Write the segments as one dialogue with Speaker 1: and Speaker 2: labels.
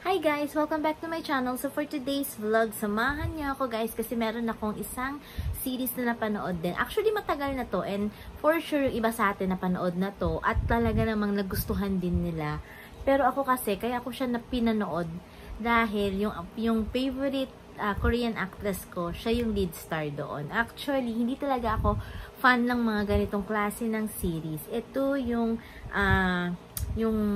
Speaker 1: Hi guys! Welcome back to my channel. So for today's vlog, samahan niyo ako guys kasi meron akong isang series na napanood din. Actually matagal na to and for sure yung iba sa atin napanood na to at talaga namang nagustuhan din nila. Pero ako kasi, kaya ako siya pinanood dahil yung favorite Korean actress ko, siya yung lead star doon. Actually, hindi talaga ako fan ng mga ganitong klase ng series. Ito yung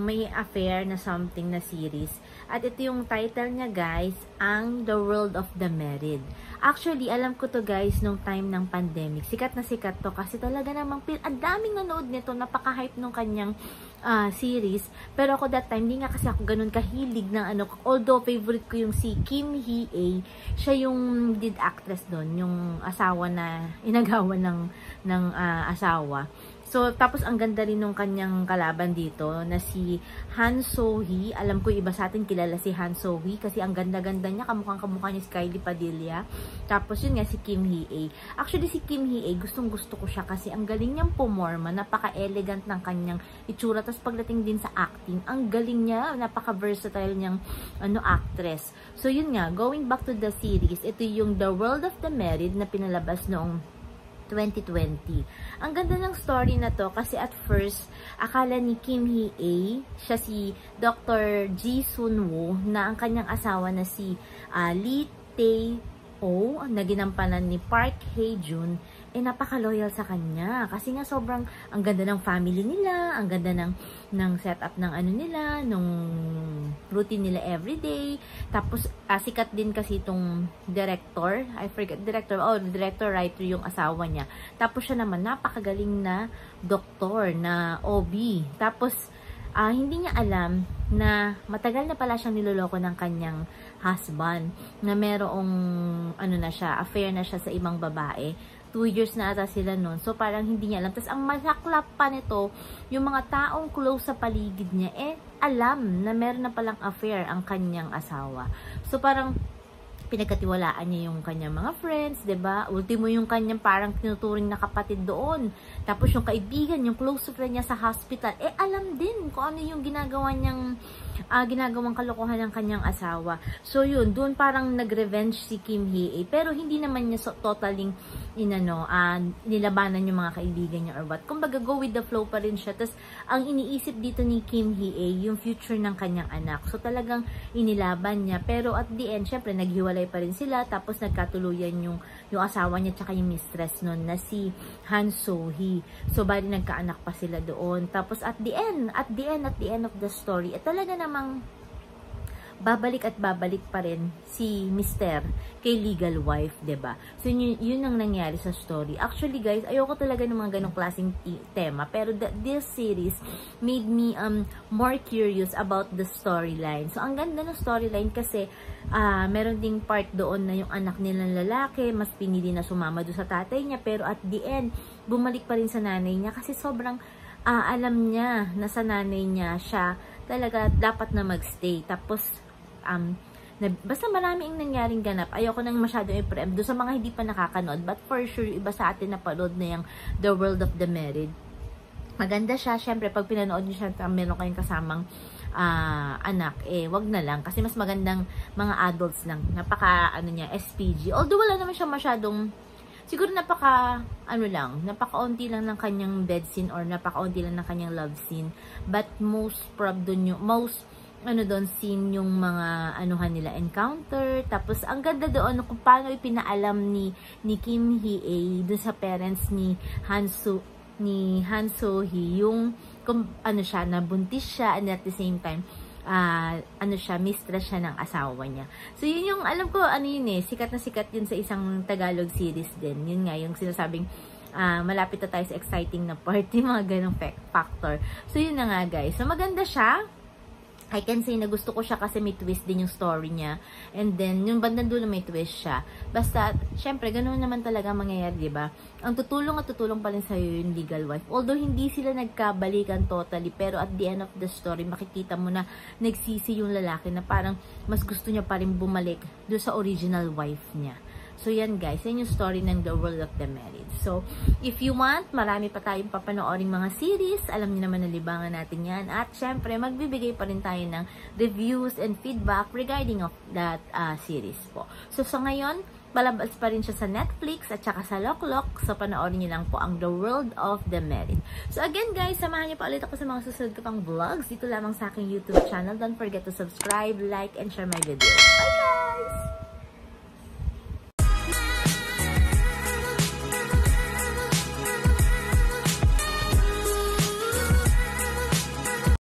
Speaker 1: may affair na something na series. At ito yung title niya guys, ang The World of the Married. Actually, alam ko to guys nung time ng pandemic. Sikat na sikat to kasi talaga namang ang daming nanood nito, napaka-hype nung kanyang series. Pero ako that time, hindi nga kasi ako ganun kahilig ng although favorite ko yung si Kim Hee-ae, siya yung lead actress doon, yung asawa na inagawan ng asawa. So, tapos ang ganda rin nung kanyang kalaban dito na si Han So-hee. Alam ko iba sa atin kilala si Han So-hee kasi ang ganda-ganda niya, kamukhang-kamukha niya si Kylie Padilla. Tapos yun nga si Kim Hee-ae. Actually si Kim Hee-ae, gustong-gusto ko siya kasi ang galing niyang pumorma, napaka-elegant ng kanyang itsura. Tapos pagdating din sa acting, ang galing niya, napaka-versatile niyang actress. So yun nga, going back to the series, ito yung The World of the Married na pinalabas noong 2020. Ang ganda ng story na to kasi at first, akala ni Kim Hee-ae, siya si Dr. Ji Sun-woo, na ang kanyang asawa na si Lee Tae-ho, na ginampanan ni Park Hae-jun, napaka-loyal sa kanya. Kasi nga sobrang, ang ganda ng family nila, ang ganda ng setup ng nila, nung routine nila everyday. Tapos, sikat din kasi itong director, director writer yung asawa niya. Tapos siya naman, napakagaling na doktor, na OB. Tapos, hindi niya alam na matagal na pala siyang niloloko ng kanyang husband, na merong, affair na siya sa ibang babae. 2 years na ata sila nun. So, parang hindi niya alam. Tapos, ang masaklap pa nito, yung mga taong close sa paligid niya, alam na meron na palang affair ang kanyang asawa. So, parang, pinagkatiwalaan niya yung kanyang mga friends, 'di ba? Ultimo yung kanyang parang tinuturing na kapatid doon. Tapos yung kaibigan, yung close friend niya sa hospital, alam din kung ano yung ginagawang kalokohan ng kanyang asawa. So yun, doon parang nag-revenge si Kim Hee-ae, pero hindi naman niya totaling nilabanan yung mga kaibigan niya or what. Kumbaga go with the flow pa rin siya. Tapos ang iniisip dito ni Kim Hee-ae yung future ng kanyang anak. So talagang inilaban niya, pero at the end, syempre naghiwalay pa rin sila, tapos nagkatuluyan yung asawa niya tsaka yung mistress nun na si Han So-hee. So bali nagkaanak pa sila doon. Tapos at the end of the story, talaga namang babalik at babalik pa rin si Mr. kay legal wife, 'di ba? So yun ang nangyari sa story. Actually guys, ayoko talaga ng mga ganong klaseng tema, pero this series made me more curious about the storyline. So ang ganda ng storyline kasi meron ding part doon na yung anak nilang lalaki mas pinili na sumama doon sa tatay niya, pero at the end bumalik pa rin sa nanay niya kasi sobrang alam niya na sa nanay niya siya talaga dapat na magstay. Tapos basta maraming nangyaring ganap. Ayoko nang masyadong i-preempt doon sa mga hindi pa nakakanood, but for sure iba sa atin napanood na yung The World of the Married. Maganda siya. Syempre pag pinanood niyo siya, meron kayong kasamang anak, wag na lang kasi mas magandang mga adults lang. Niya SPG. Although wala naman siya masyadong, siguro napakaunti lang ng kanyang bed scene or napakaunti lang ng kanyang love scene. But most doon scene yung mga nila encounter. Tapos ang ganda doon kung paano ipinaalam ni Kim Hee-ae doon sa parents ni Han So-hee yung kung siya, nabuntis siya and at the same time mistress siya ng asawa niya. So yun yung alam ko sikat na sikat yun sa isang Tagalog series din. Yun nga yung sinasabing malapit na tayo sa exciting na part, yung mga ganong factor. So yun na nga guys. So maganda siya. I can say na gusto ko siya kasi may twist din yung story niya. And then, yung bandang dulo may twist siya. Basta, syempre, ganoon naman talaga mangyayari, diba? Ang tutulong at tutulong pa rin sa'yo yung legal wife. Although, hindi sila nagkabalikan totally, pero at the end of the story, makikita mo na nagsisi yung lalaki na parang mas gusto niya pa rin bumalik doon sa original wife niya. So, yan guys, yan yung story ng The World of the Married. So, if you want, marami pa tayong papanooring mga series. Alam niyo naman na libangan natin yan. At syempre, magbibigay pa rin tayo ng reviews and feedback regarding of that series po. So, sa ngayon, palabas pa rin siya sa Netflix at saka sa Loklok. So, panoorin niyo lang po ang The World of the Married. So, again guys, samahan niyo pa ulit ako sa mga susunod ko pang vlogs dito lamang sa aking YouTube channel. Don't forget to subscribe, like, and share my videos. Bye guys!